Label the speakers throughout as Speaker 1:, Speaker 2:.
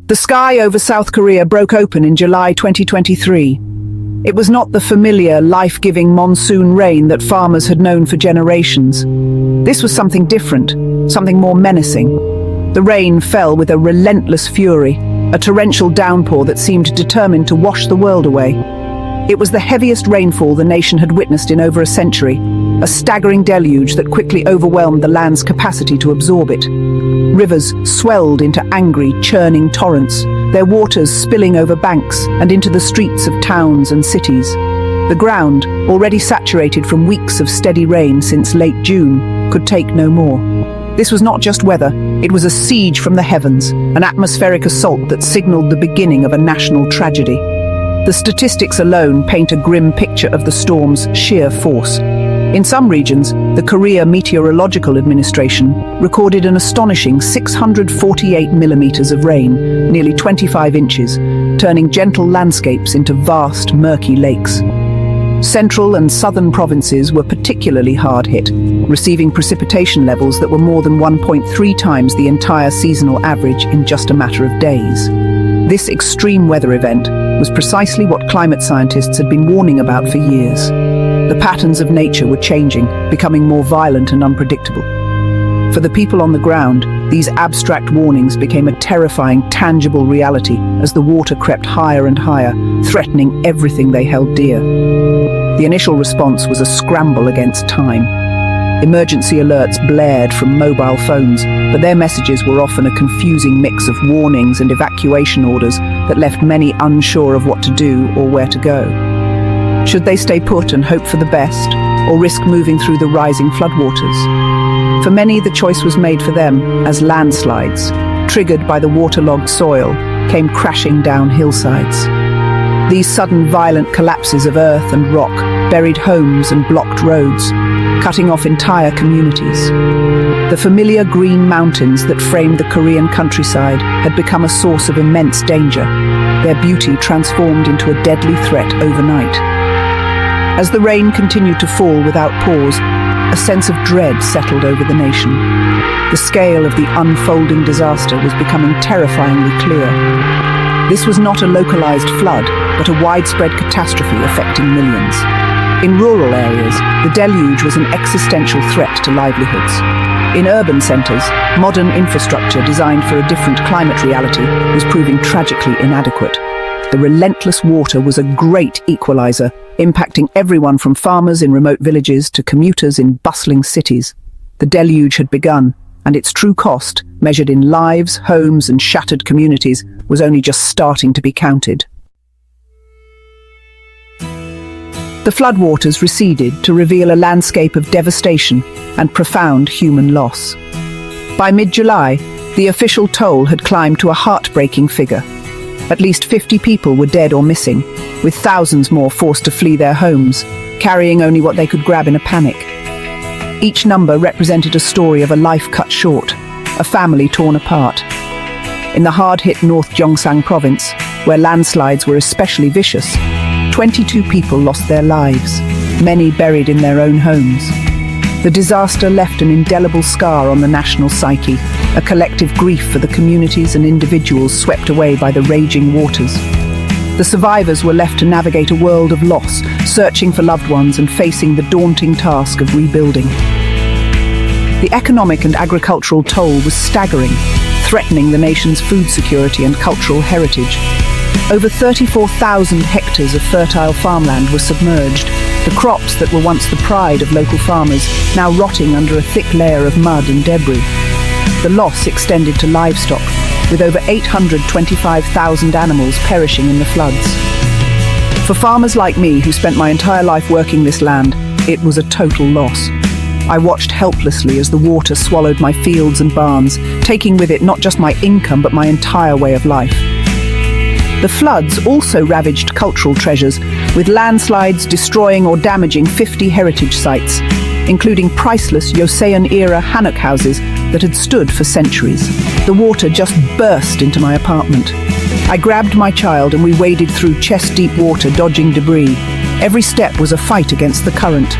Speaker 1: The sky over South Korea broke open in July 2023. It was not the familiar, life-giving monsoon rain that farmers had known for generations. This was something different, something more menacing. The rain fell with a relentless fury, a torrential downpour that seemed determined to wash the world away. It was the heaviest rainfall the nation had witnessed in over a century, a staggering deluge that quickly overwhelmed the land's capacity to absorb it. Rivers swelled into angry, churning torrents, their waters spilling over banks and into the streets of towns and cities. The ground, already saturated from weeks of steady rain since late June, could take no more. This was not just weather, it was a siege from the heavens, an atmospheric assault that signaled the beginning of a national tragedy. The statistics alone paint a grim picture of the storm's sheer force. In some regions, the Korea Meteorological Administration recorded an astonishing 648 millimeters of rain, nearly 25 inches, turning gentle landscapes into vast, murky lakes. Central and southern provinces were particularly hard hit, receiving precipitation levels that were more than 1.3 times the entire seasonal average in just a matter of days. This extreme weather event was precisely what climate scientists had been warning about for years. The patterns of nature were changing, becoming more violent and unpredictable. For the people on the ground, these abstract warnings became a terrifying, tangible reality as the water crept higher and higher, threatening everything they held dear. The initial response was a scramble against time. Emergency alerts blared from mobile phones, but their messages were often a confusing mix of warnings and evacuation orders that left many unsure of what to do or where to go. Should they stay put and hope for the best, or risk moving through the rising floodwaters? For many, the choice was made for them as landslides, triggered by the waterlogged soil, came crashing down hillsides. These sudden violent collapses of earth and rock buried homes and blocked roads, cutting off entire communities. The familiar green mountains that framed the Korean countryside had become a source of immense danger, their beauty transformed into a deadly threat overnight. As the rain continued to fall without pause, a sense of dread settled over the nation. The scale of the unfolding disaster was becoming terrifyingly clear. This was not a localized flood, but a widespread catastrophe affecting millions. In rural areas, the deluge was an existential threat to livelihoods. In urban centers, modern infrastructure designed for a different climate reality was proving tragically inadequate. The relentless water was a great equalizer, impacting everyone from farmers in remote villages to commuters in bustling cities. The deluge had begun, and its true cost, measured in lives, homes, and shattered communities, was only just starting to be counted. The floodwaters receded to reveal a landscape of devastation and profound human loss. By mid-July, the official toll had climbed to a heartbreaking figure. At least 50 people were dead or missing, with thousands more forced to flee their homes, carrying only what they could grab in a panic. Each number represented a story of a life cut short, a family torn apart. In the hard-hit North Gyeongsang province, where landslides were especially vicious, 22 people lost their lives, many buried in their own homes. The disaster left an indelible scar on the national psyche, a collective grief for the communities and individuals swept away by the raging waters. The survivors were left to navigate a world of loss, searching for loved ones and facing the daunting task of rebuilding. The economic and agricultural toll was staggering, threatening the nation's food security and cultural heritage. Over 34,000 hectares of fertile farmland were submerged, the crops that were once the pride of local farmers now rotting under a thick layer of mud and debris. The loss extended to livestock, with over 825,000 animals perishing in the floods. For farmers like me who spent my entire life working this land, it was a total loss. I watched helplessly as the water swallowed my fields and barns, taking with it not just my income but my entire way of life. The floods also ravaged cultural treasures, with landslides destroying or damaging 50 heritage sites, including priceless Joseon-era hanok houses that had stood for centuries. The water just burst into my apartment. I grabbed my child and we waded through chest-deep water, dodging debris. Every step was a fight against the current.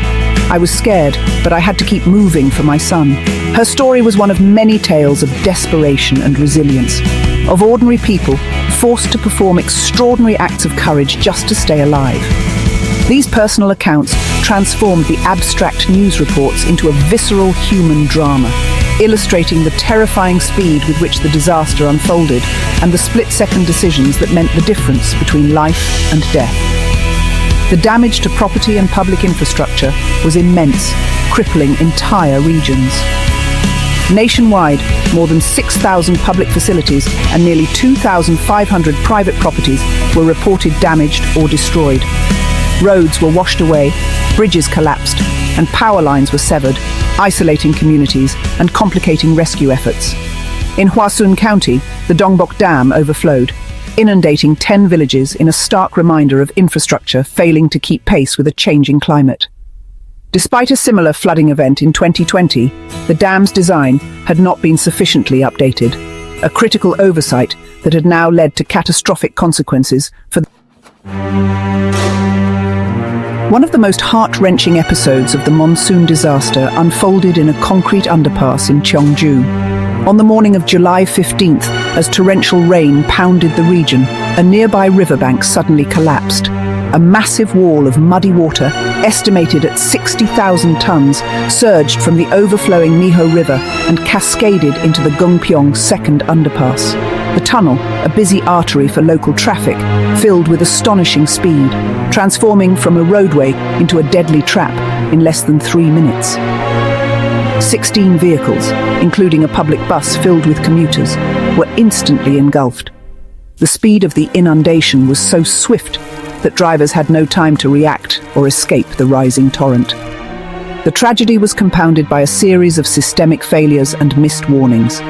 Speaker 1: I was scared, but I had to keep moving for my son. Her story was one of many tales of desperation and resilience. of ordinary people forced to perform extraordinary acts of courage just to stay alive. These personal accounts transformed the abstract news reports into a visceral human drama, illustrating the terrifying speed with which the disaster unfolded and the split-second decisions that meant the difference between life and death. The damage to property and public infrastructure was immense, crippling entire regions. Nationwide, more than 6,000 public facilities and nearly 2,500 private properties were reported damaged or destroyed. Roads were washed away, bridges collapsed, and power lines were severed, isolating communities and complicating rescue efforts. In Hwasun County, the Dongbok Dam overflowed, inundating 10 villages in a stark reminder of infrastructure failing to keep pace with a changing climate. Despite a similar flooding event in 2020, the dam's design had not been sufficiently updated, a critical oversight that had now led to catastrophic consequences for One of the most heart-wrenching episodes of the monsoon disaster unfolded in a concrete underpass in Cheongju. On the morning of July 15th, as torrential rain pounded the region, a nearby riverbank suddenly collapsed. A massive wall of muddy water, estimated at 60,000 tons, surged from the overflowing Miho River and cascaded into the Gyeongpyeong second underpass. The tunnel, a busy artery for local traffic, filled with astonishing speed, transforming from a roadway into a deadly trap in less than 3 minutes. 16 vehicles, including a public bus filled with commuters, were instantly engulfed. The speed of the inundation was so swift that drivers had no time to react or escape the rising torrent. The tragedy was compounded by a series of systemic failures and missed warnings.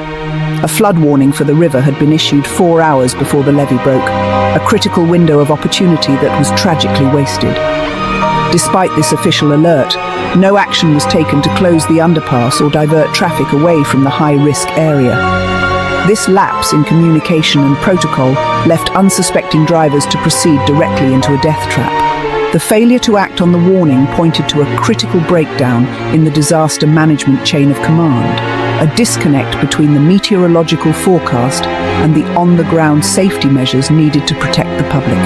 Speaker 1: A flood warning for the river had been issued 4 hours before the levee broke, a critical window of opportunity that was tragically wasted. Despite this official alert, no action was taken to close the underpass or divert traffic away from the high-risk area. This lapse in communication and protocol left unsuspecting drivers to proceed directly into a death trap. The failure to act on the warning pointed to a critical breakdown in the disaster management chain of command, a disconnect between the meteorological forecast and the on-the-ground safety measures needed to protect the public.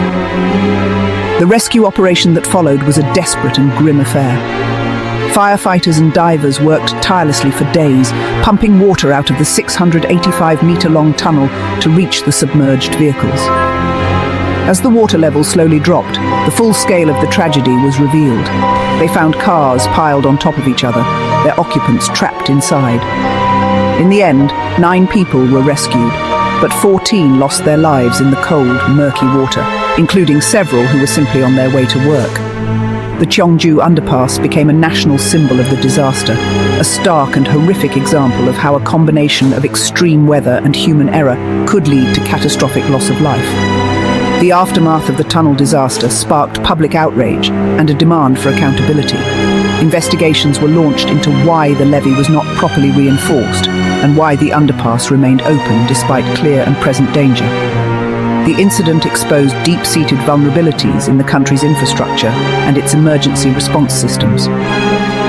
Speaker 1: The rescue operation that followed was a desperate and grim affair. Firefighters and divers worked tirelessly for days, pumping water out of the 685-meter-long tunnel to reach the submerged vehicles. As the water level slowly dropped, the full scale of the tragedy was revealed. They found cars piled on top of each other, their occupants trapped inside. In the end, 9 people were rescued, but 14 lost their lives in the cold, murky water, including several who were simply on their way to work. The Cheongju underpass became a national symbol of the disaster, a stark and horrific example of how a combination of extreme weather and human error could lead to catastrophic loss of life. The aftermath of the tunnel disaster sparked public outrage and a demand for accountability. Investigations were launched into why the levee was not properly reinforced and why the underpass remained open despite clear and present danger. The incident exposed deep-seated vulnerabilities in the country's infrastructure and its emergency response systems.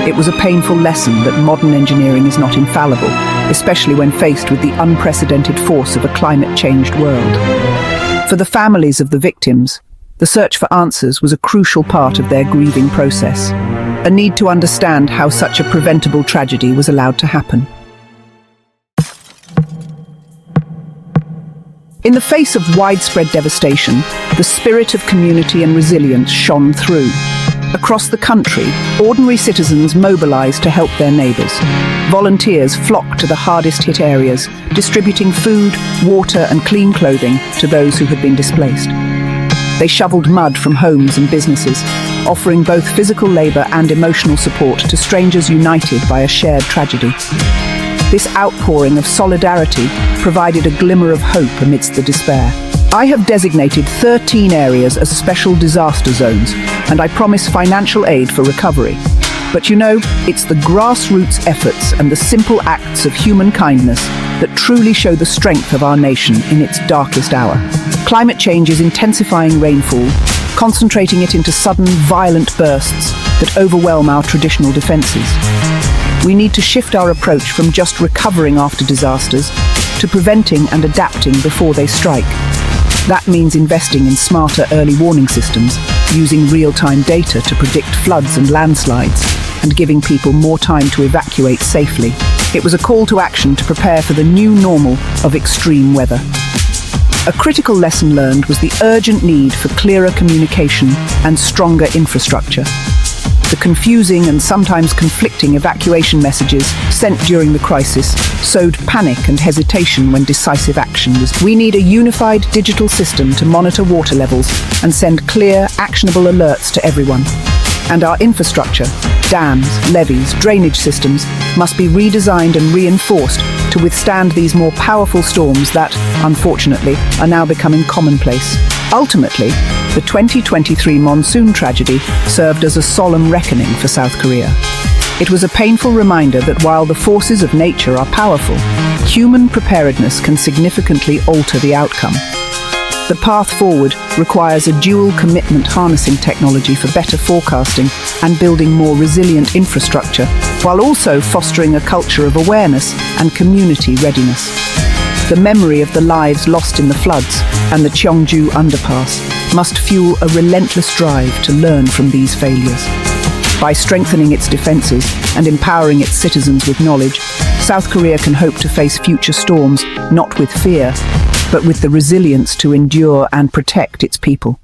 Speaker 1: It was a painful lesson that modern engineering is not infallible, especially when faced with the unprecedented force of a climate-changed world. For the families of the victims, the search for answers was a crucial part of their grieving process, a need to understand how such a preventable tragedy was allowed to happen. In the face of widespread devastation, the spirit of community and resilience shone through. Across the country, ordinary citizens mobilized to help their neighbors. Volunteers flocked to the hardest-hit areas, distributing food, water, and clean clothing to those who had been displaced. They shoveled mud from homes and businesses, offering both physical labor and emotional support to strangers united by a shared tragedy. This outpouring of solidarity provided a glimmer of hope amidst the despair. I have designated 13 areas as special disaster zones, and I promise financial aid for recovery. But you know, it's the grassroots efforts and the simple acts of human kindness that truly show the strength of our nation in its darkest hour. Climate change is intensifying rainfall, concentrating it into sudden, violent bursts that overwhelm our traditional defenses. We need to shift our approach from just recovering after disasters to to preventing and adapting before they strike. That means investing in smarter early warning systems, using real-time data to predict floods and landslides, and giving people more time to evacuate safely. It was a call to action to prepare for the new normal of extreme weather. A critical lesson learned was the urgent need for clearer communication and stronger infrastructure. The confusing and sometimes conflicting evacuation messages sent during the crisis sowed panic and hesitation when decisive action was. We need a unified digital system to monitor water levels and send clear, actionable alerts to everyone. And our infrastructure, dams, levees, drainage systems, must be redesigned and reinforced to withstand these more powerful storms that, unfortunately, are now becoming commonplace. Ultimately, the 2023 monsoon tragedy served as a solemn reckoning for South Korea. It was a painful reminder that while the forces of nature are powerful, human preparedness can significantly alter the outcome. The path forward requires a dual commitment, harnessing technology for better forecasting and building more resilient infrastructure, while also fostering a culture of awareness and community readiness. The memory of the lives lost in the floods and the Cheongju underpass must fuel a relentless drive to learn from these failures. By strengthening its defenses and empowering its citizens with knowledge, South Korea can hope to face future storms not with fear, but with the resilience to endure and protect its people.